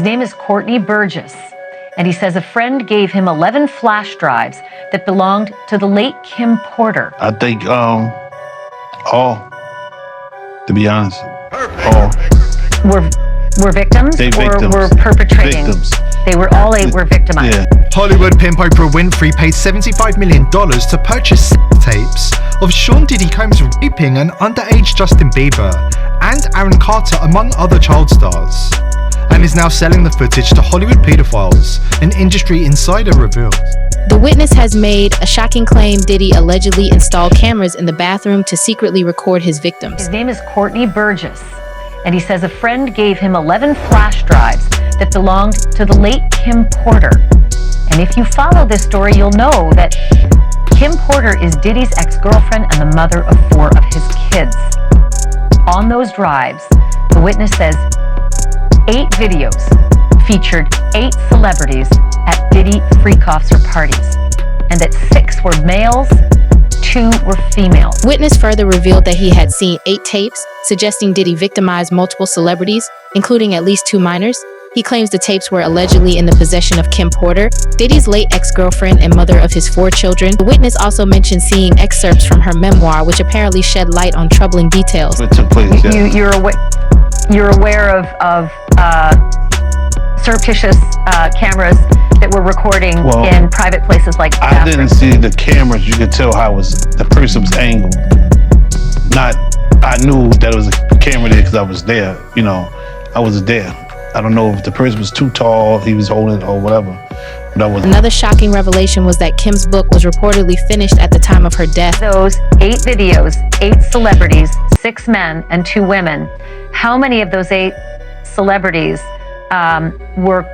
name is Courtney Burgess, and he says a friend gave him 11 flash drives that belonged to the late Kim Porter. I think, all, to be honest, all. Were victims, They victims. Or were perpetrating? Victims. They were all eight were victimized. Yeah. Hollywood pimp Oprah Winfrey paid $75 million to purchase tapes of Sean Diddy Combs raping an underage Justin Bieber and Aaron Carter, among other child stars, and is now selling the footage to Hollywood pedophiles, an industry insider revealed. The witness has made a shocking claim Diddy allegedly installed cameras in the bathroom to secretly record his victims. His name is Courtney Burgess, and he says a friend gave him 11 flash drives that belonged to the late Kim Porter. And if you follow this story, you'll know that Kim Porter is Diddy's ex-girlfriend and the mother of 4 of his kids. On those drives, the witness says 8 videos featured 8 celebrities at Diddy freak offs or parties, and that 6 were males, 2 were females. Witness further revealed that he had seen 8 tapes suggesting Diddy victimized multiple celebrities, including at least 2 minors. He claims the tapes were allegedly in the possession of Kim Porter, Diddy's late ex-girlfriend and mother of his 4 children. The witness also mentioned seeing excerpts from her memoir, which apparently shed light on troubling details. It took place, yeah. You're aware of surreptitious cameras that were recording in private places like I didn't see the cameras. You could tell how the person was angled. I knew that it was a camera there because I was there. You know, I was there. I don't know if the person was too tall, he was holding it or whatever. But I wasn't. Another shocking revelation was that Kim's book was reportedly finished at the time of her death. Those 8 videos, 8 celebrities, 6 men and 2 women. How many of those 8 celebrities were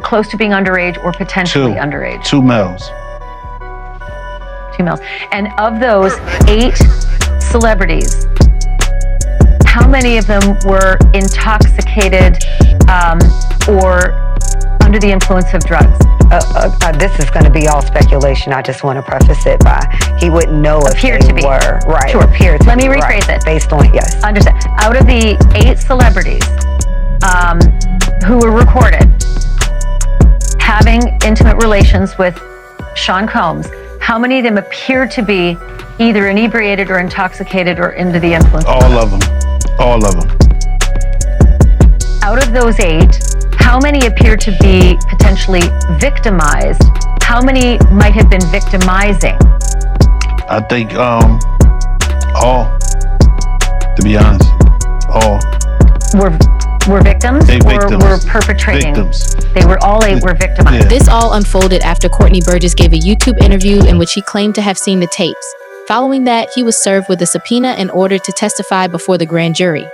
close to being underage or potentially underage? 2 males. 2 males. And of those 8 celebrities, how many of them were intoxicated or under the influence of drugs? This is going to be all speculation. I just want to preface it by he wouldn't know if they were. Right. Sure. Appear to Let me be, rephrase right. it. Based on, yes. Understand. Out of the 8 celebrities who were recorded having intimate relations with Sean Combs, how many of them appear to be either inebriated or intoxicated or under the influence? All of them. All of them. Out of those 8, how many appear to be potentially victimized? How many might have been victimizing? I think all, to be honest, all. Were victims They or victims. were perpetrating? Victims. They were all 8 were victimized. Yeah. This all unfolded after Courtney Burgess gave a YouTube interview in which he claimed to have seen the tapes. Following that, he was served with a subpoena and ordered to testify before the grand jury.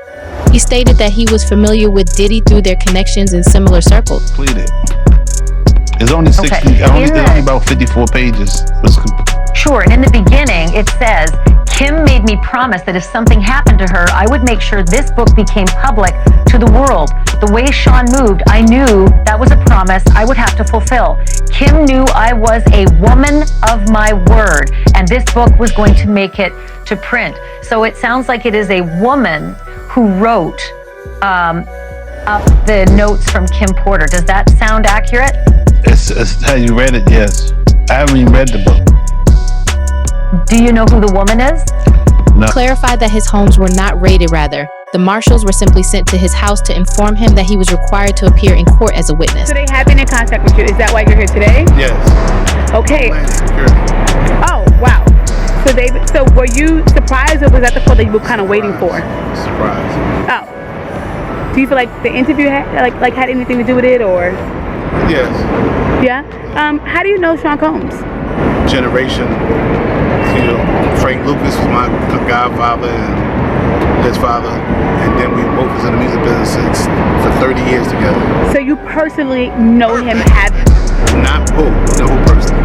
He stated that he was familiar with Diddy through their connections in similar circles. Pleaded. It's only 60, only about 54 pages. Sure, and in the beginning, it says, Kim made me promise that if something happened to her, I would make sure this book became public to the world. The way Sean moved, I knew that was a promise I would have to fulfill. Kim knew I was a woman of my word, and this book was going to make it to print. So it sounds like it is a woman who wrote up the notes from Kim Porter. Does that sound accurate? It's how you read it, yes. I haven't even read the book. Do you know who the woman is? No. Clarified that his homes were not raided, rather. The marshals were simply sent to his house to inform him that he was required to appear in court as a witness. So they have been in contact with you. Is that why you're here today? Yes. Okay. Oh, wow. So were you surprised, or was that the call that you were kind of waiting for? Surprise. Oh. Do you feel like the interview had had anything to do with it, or? Yes. Yeah. How do you know Sean Combs? Generation. You know, Frank Lucas was my godfather and his father, and then we both was in the music business for 30 years together. So you personally know him Not who personally.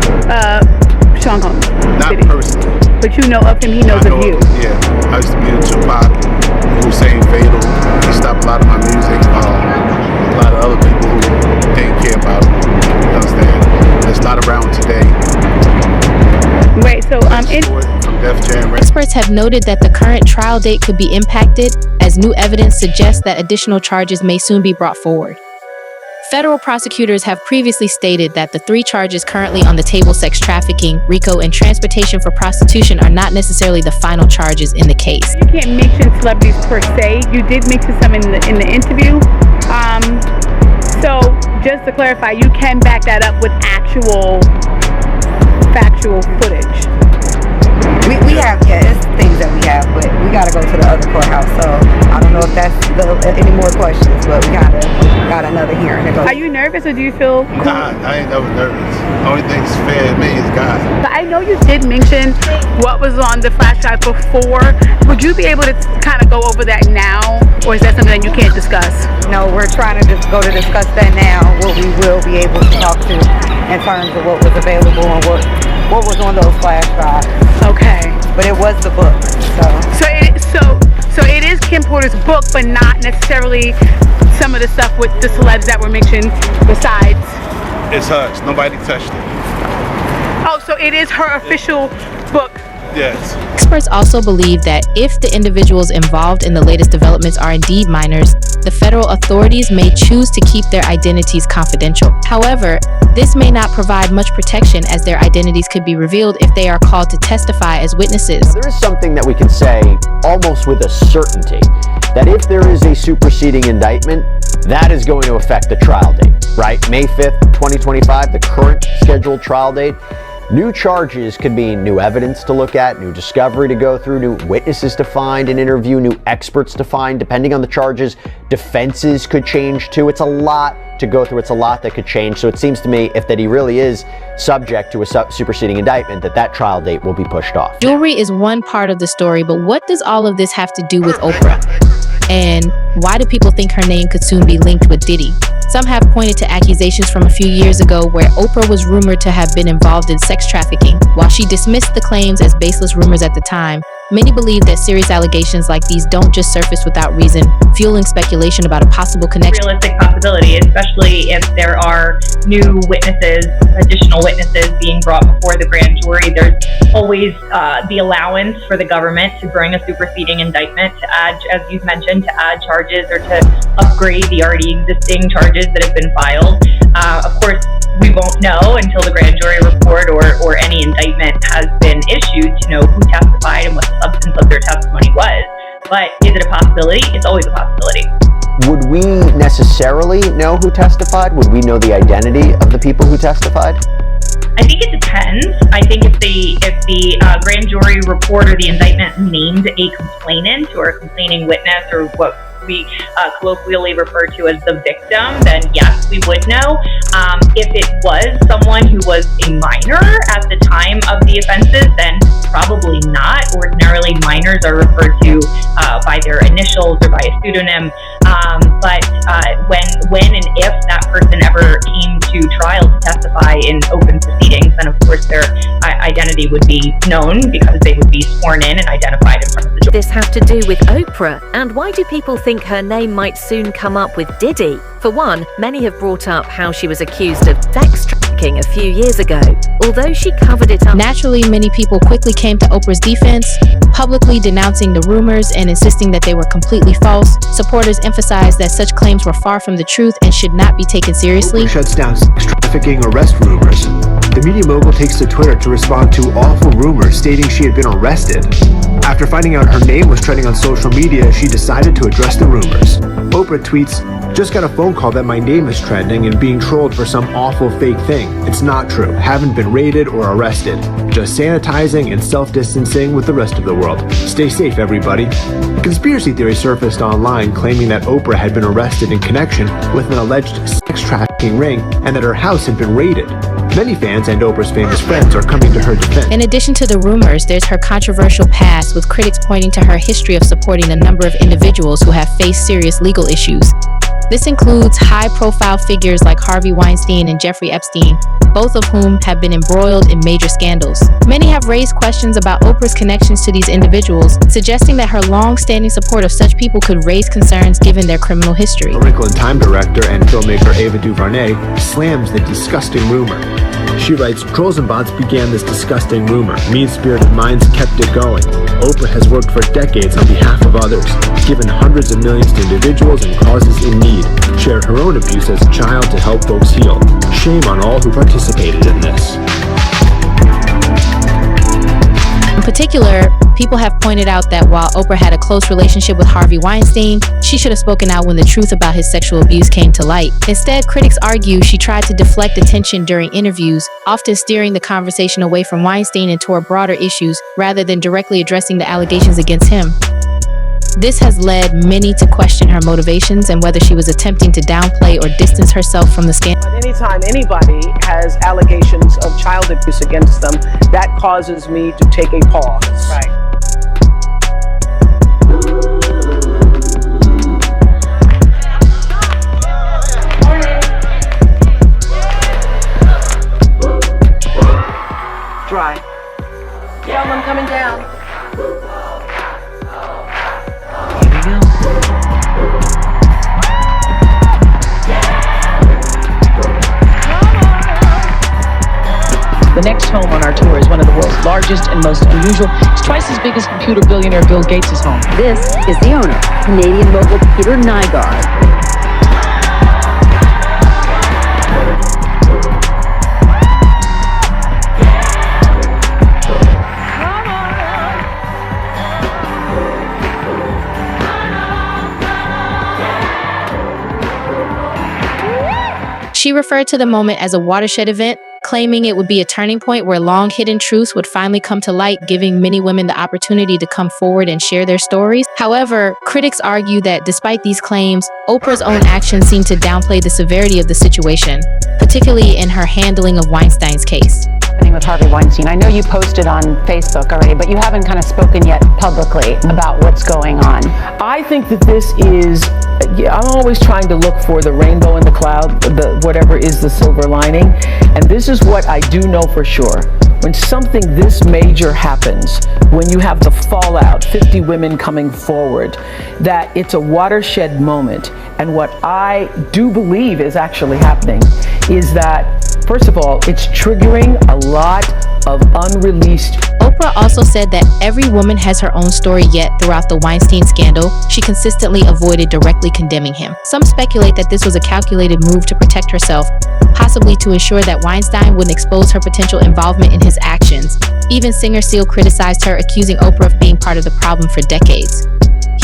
Sean Combs. Not personally. But you know of him, he knows of you. Yeah, I used to be in Tupac, Hussein Fatal. He stopped a lot of my music. A lot of other people who didn't care about it. You understand? It's not around today. Right, so from Def Jam. Experts have noted that the current trial date could be impacted as new evidence suggests that additional charges may soon be brought forward. Federal prosecutors have previously stated that the 3 charges currently on the table, sex trafficking, RICO, and transportation for prostitution, are not necessarily the final charges in the case. You can't mention celebrities per se. You did mention some in the interview. So just to clarify, you can back that up with actual factual footage. We have, it's things that we have, but we gotta go to the other courthouse. So I don't know if that's any more questions, but we got another hearing to go. Are you nervous or do you feel cool? Nah, I ain't never nervous. Only thing's fair to me is God. So I know you did mention what was on the flash drive before. Would you be able to kind of go over that now, or is that something that you can't discuss? No, we're trying to just go to discuss that now, what we will be able to talk to in terms of what was available and what was on those flash drives. Okay. But it was the book, so it is Kim Porter's book, but not necessarily some of the stuff with the celebs that were mentioned besides. It's hers. Nobody touched it. Oh, so it is her official book. Yes. Experts also believe that if the individuals involved in the latest developments are indeed minors, the federal authorities may choose to keep their identities confidential. However, this may not provide much protection, as their identities could be revealed if they are called to testify as witnesses. There is something that we can say almost with a certainty, that if there is a superseding indictment, that is going to affect the trial date, right? May 5th, 2025, the current scheduled trial date. New charges could mean new evidence to look at, new discovery to go through, new witnesses to find and interview, new experts to find. Depending on the charges, defenses could change too. It's a lot to go through. It's a lot that could change. So it seems to me, if that he really is subject to a superseding indictment, that trial date will be pushed off. Jewelry is one part of the story, but what does all of this have to do with Oprah? And why do people think her name could soon be linked with Diddy? Some have pointed to accusations from a few years ago where Oprah was rumored to have been involved in sex trafficking. While she dismissed the claims as baseless rumors at the time, many believe that serious allegations like these don't just surface without reason, fueling speculation about a possible connection. Realistic possibility, especially if there are new witnesses, additional witnesses being brought before the grand jury. There's always the allowance for the government to bring a superseding indictment, to add, as you've mentioned, to add charges or to upgrade the already existing charges that have been filed. Of course, we won't know until the grand jury report or any indictment has been issued to know who testified and what the substance of their testimony was. But is it a possibility? It's always a possibility. Would we necessarily know who testified? Would we know the identity of the people who testified? I think it depends. I think if the grand jury report or the indictment named a complainant or a complaining witness, or what we colloquially refer to as the victim, then yes, we would know. If it was someone who was a minor at the time of the offenses, then probably not. Ordinarily, minors are referred to by their initials or by a pseudonym. But when and if that person ever came to trial to testify in open proceedings, then of course their identity would be known because they would be sworn in and identified in front of the jury. This have to do with Oprah, and why do people think her name might soon come up with Diddy? For one, many have brought up how she was accused of sex trafficking a few years ago, although she covered it up. Naturally, many people quickly came to Oprah's defense, publicly denouncing the rumors and insisting that they were completely false. Supporters emphasized that such claims were far from the truth and should not be taken seriously. Oprah shuts down sex trafficking arrest rumors. The media mogul takes to Twitter to respond to awful rumors stating she had been arrested. After finding out her name was trending on social media, she decided to address the rumors. Oprah tweets, "Just got a phone call that my name is trending and being trolled for some awful fake thing. It's not true. Haven't been raided or arrested. Just sanitizing and self-distancing with the rest of the world. Stay safe, everybody." A conspiracy theory surfaced online claiming that Oprah had been arrested in connection with an alleged sex trafficking ring and that her house had been raided. Many fans and Oprah's famous friends are coming to her defense. In addition to the rumors, there's her controversial past, with critics pointing to her history of supporting a number of individuals who have faced serious legal issues. This includes high-profile figures like Harvey Weinstein and Jeffrey Epstein, both of whom have been embroiled in major scandals. Many have raised questions about Oprah's connections to these individuals, suggesting that her long-standing support of such people could raise concerns given their criminal history. A Wrinkle in Time director and filmmaker Ava DuVernay slams the disgusting rumor. She writes, "Trolls and bots began this disgusting rumor. Mean-spirited minds kept it going. Oprah has worked for decades on behalf of others, given hundreds of millions to individuals and causes in need, shared her own abuse as a child to help folks heal. Shame on all who participated in this. In particular, people have pointed out that while Oprah had a close relationship with Harvey Weinstein, she should have spoken out when the truth about his sexual abuse came to light. Instead, critics argue she tried to deflect attention during interviews, often steering the conversation away from Weinstein and toward broader issues rather than directly addressing the allegations against him. This has led many to question her motivations and whether she was attempting to downplay or distance herself from the scandal. But anytime anybody has allegations of child abuse against them, that causes me to take a pause. Right. Dry. Yeah, I'm coming down. The next home on our tour is one of the world's largest and most unusual. It's twice as big as computer billionaire Bill Gates' home. This is the owner, Canadian mogul Peter Nygaard. She referred to the moment as a watershed event, claiming it would be a turning point where long-hidden truths would finally come to light, giving many women the opportunity to come forward and share their stories. However, critics argue that despite these claims, Oprah's own actions seem to downplay the severity of the situation, particularly in her handling of Weinstein's case. With Harvey Weinstein, I know you posted on Facebook already, but you haven't kind of spoken yet publicly about what's going on. I think that this is, I'm always trying to look for the rainbow in the cloud, whatever is the silver lining. And this is what I do know for sure. When something this major happens, when you have the fallout, 50 women coming forward, that it's a watershed moment. And what I do believe is actually happening is that, first of all, it's triggering a lot of unreleased. Oprah also said that every woman has her own story, yet throughout the Weinstein scandal, she consistently avoided directly condemning him. Some speculate that this was a calculated move to protect herself, possibly to ensure that Weinstein wouldn't expose her potential involvement in his actions. Even singer Seal criticized her, accusing Oprah of being part of the problem for decades.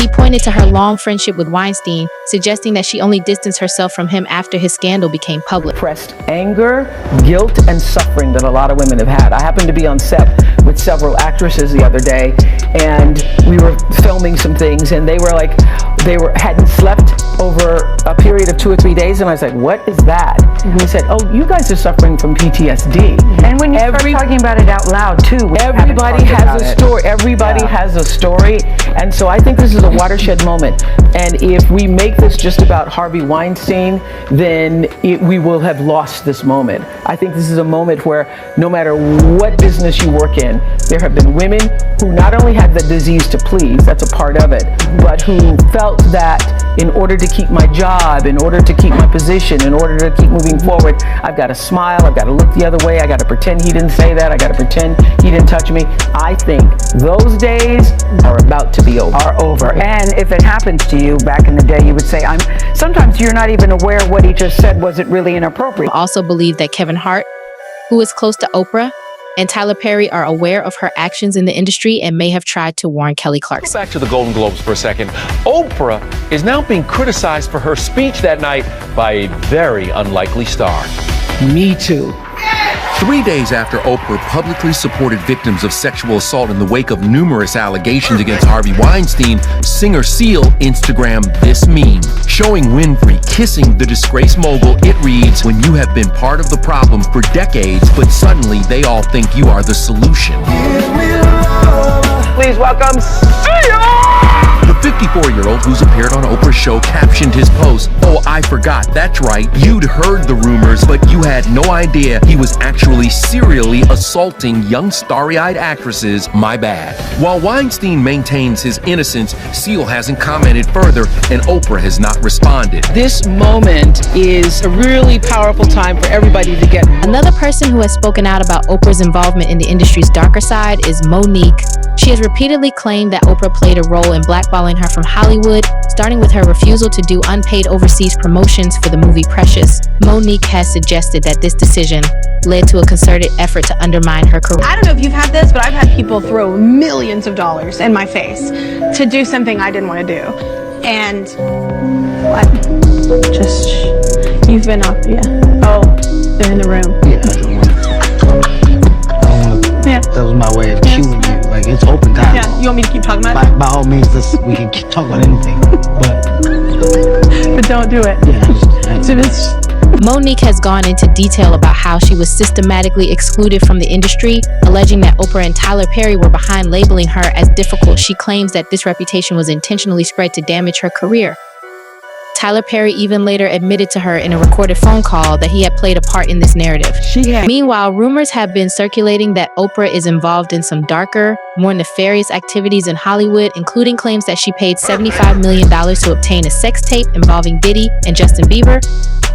He pointed to her long friendship with Weinstein, suggesting that she only distanced herself from him after his scandal became public. Repressed anger, guilt, and suffering that a lot of women have had. I happened to be on set with several actresses the other day, and we were filming some things, and they hadn't slept over a period of 2 or 3 days, and I was like, what is that? Mm-hmm. They said, oh, you guys are suffering from PTSD. And when you start talking about it out loud too, everybody has a story. Everybody has a story, and so I think this is a watershed moment. And if we make this just about Harvey Weinstein, then we will have lost this moment. I think this is a moment where no matter what business you work in, there have been women who not only had the disease to please, that's a part of it, but who felt that in order to keep my job, in order to keep my position, in order to keep moving forward, I've got to smile, I've got to look the other way, I got to pretend he didn't say that, I got to pretend he didn't touch me. I think those days are about to be over. And if it happens to you back in the day, you would say, sometimes you're not even aware what he just said wasn't really inappropriate. I also believe that Kevin Hart, who is close to Oprah, and Tyler Perry are aware of her actions in the industry and may have tried to warn Kelly Clarkson. Back to the Golden Globes for a second. Oprah is now being criticized for her speech that night by a very unlikely star. Me too. 3 days after Oprah publicly supported victims of sexual assault in the wake of numerous allegations against Harvey Weinstein, singer Seal Instagrammed this meme, showing Winfrey kissing the disgraced mogul. It reads, when you have been part of the problem for decades, but suddenly they all think you are the solution. Please welcome Seal! The 54-year-old who's appeared on Oprah's show captioned his post, "Oh, I forgot, that's right, you'd heard the rumors, but you had no idea he was actually serially assaulting young starry-eyed actresses, my bad." While Weinstein maintains his innocence, Seal hasn't commented further, and Oprah has not responded. This moment is a really powerful time for everybody to get. Another person who has spoken out about Oprah's involvement in the industry's darker side is Monique. She has repeatedly claimed that Oprah played a role in blackballing her from Hollywood, starting with her refusal to do unpaid overseas promotions for the movie Precious. Monique has suggested that this decision led to a concerted effort to undermine her career. I don't know if you've had this, but I've had people throw millions of dollars in my face to do something I didn't want to do. And what? Just, you've been up, yeah. Oh, they're in the room. Yeah, I don't want to. Yeah. That was my way of cueing you. Like, it's open time. Yeah, you want me to keep talking about it? By all means, we can talk about anything. But don't do it. Yeah, Monique has gone into detail about how she was systematically excluded from the industry, alleging that Oprah and Tyler Perry were behind labeling her as difficult. She claims that this reputation was intentionally spread to damage her career. Tyler Perry even later admitted to her in a recorded phone call that he had played a part in this narrative. Meanwhile, rumors have been circulating that Oprah is involved in some darker, more nefarious activities in Hollywood, including claims that she paid $75 million to obtain a sex tape involving Diddy and Justin Bieber.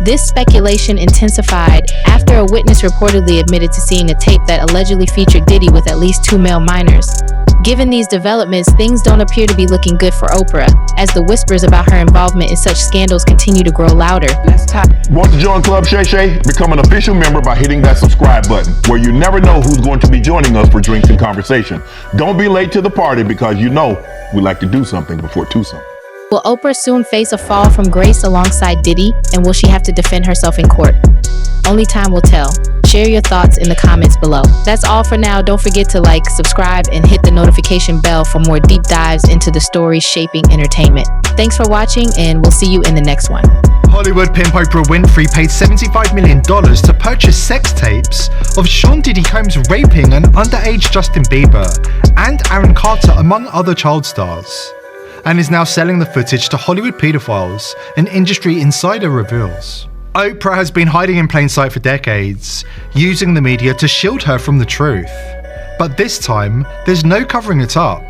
This speculation intensified after a witness reportedly admitted to seeing a tape that allegedly featured Diddy with at least 2 male minors. Given these developments, things don't appear to be looking good for Oprah, as the whispers about her involvement in such scandals continue to grow louder. Want to join Club Shay Shay? Become an official member by hitting that subscribe button, where you never know who's going to be joining us for drinks and conversation. Don't be late to the party, because you know we like to do something before twosome. Will Oprah soon face a fall from grace alongside Diddy, and will she have to defend herself in court? Only time will tell. Share your thoughts in the comments below. That's all for now. Don't forget to like, subscribe, and hit the notification bell for more deep dives into the stories shaping entertainment. Thanks for watching, and we'll see you in the next one. Hollywood pimp Oprah Winfrey paid $75 million to purchase sex tapes of Sean Diddy Combs raping an underage Justin Bieber and Aaron Carter, among other child stars, and is now selling the footage to Hollywood pedophiles, an industry insider reveals. Oprah has been hiding in plain sight for decades, using the media to shield her from the truth. But this time, there's no covering it up.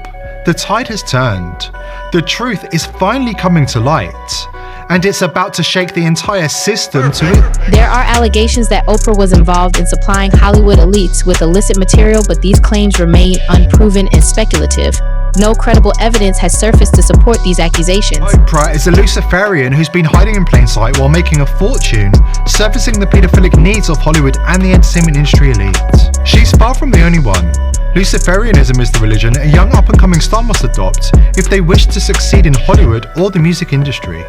The tide has turned. The truth is finally coming to light, and it's about to shake the entire system to it. There are allegations that Oprah was involved in supplying Hollywood elites with illicit material, but these claims remain unproven and speculative. No credible evidence has surfaced to support these accusations. Oprah is a Luciferian who's been hiding in plain sight while making a fortune, servicing the pedophilic needs of Hollywood and the entertainment industry elite. She's far from the only one. Luciferianism is the religion a young up-and-coming star must adopt if they wish to succeed in Hollywood or the music industry.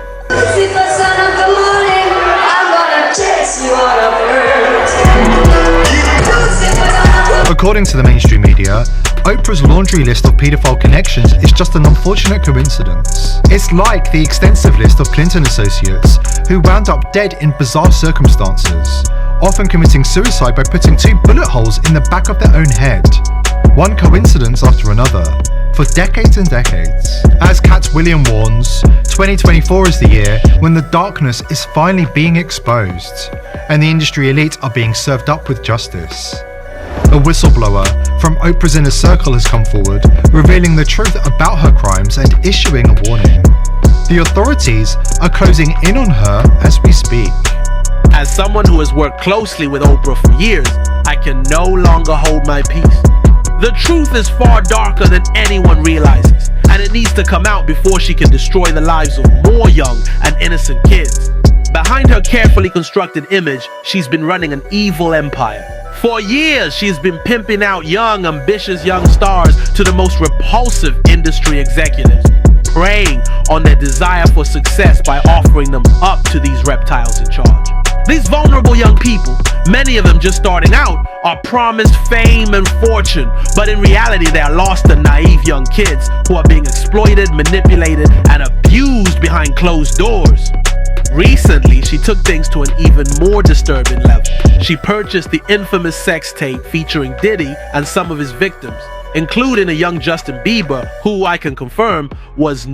According to the mainstream media, Oprah's laundry list of paedophile connections is just an unfortunate coincidence. It's like the extensive list of Clinton associates who wound up dead in bizarre circumstances, often committing suicide by putting 2 bullet holes in the back of their own head. One coincidence after another, for decades and decades. As Cat Williams warns, 2024 is the year when the darkness is finally being exposed, and the industry elite are being served up with justice. A whistleblower from Oprah's inner circle has come forward, revealing the truth about her crimes and issuing a warning. The authorities are closing in on her as we speak. As someone who has worked closely with Oprah for years, I can no longer hold my peace. The truth is far darker than anyone realizes, and it needs to come out before she can destroy the lives of more young and innocent kids. Behind her carefully constructed image, she's been running an evil empire. For years, she's been pimping out young, ambitious young stars to the most repulsive industry executives, preying on their desire for success by offering them up to these reptiles in charge. These vulnerable young people, many of them just starting out, are promised fame and fortune, but in reality they are lost and naive young kids who are being exploited, manipulated, and abused behind closed doors. Recently, she took things to an even more disturbing level. She purchased the infamous sex tape featuring Diddy and some of his victims, including a young Justin Bieber, who I can confirm was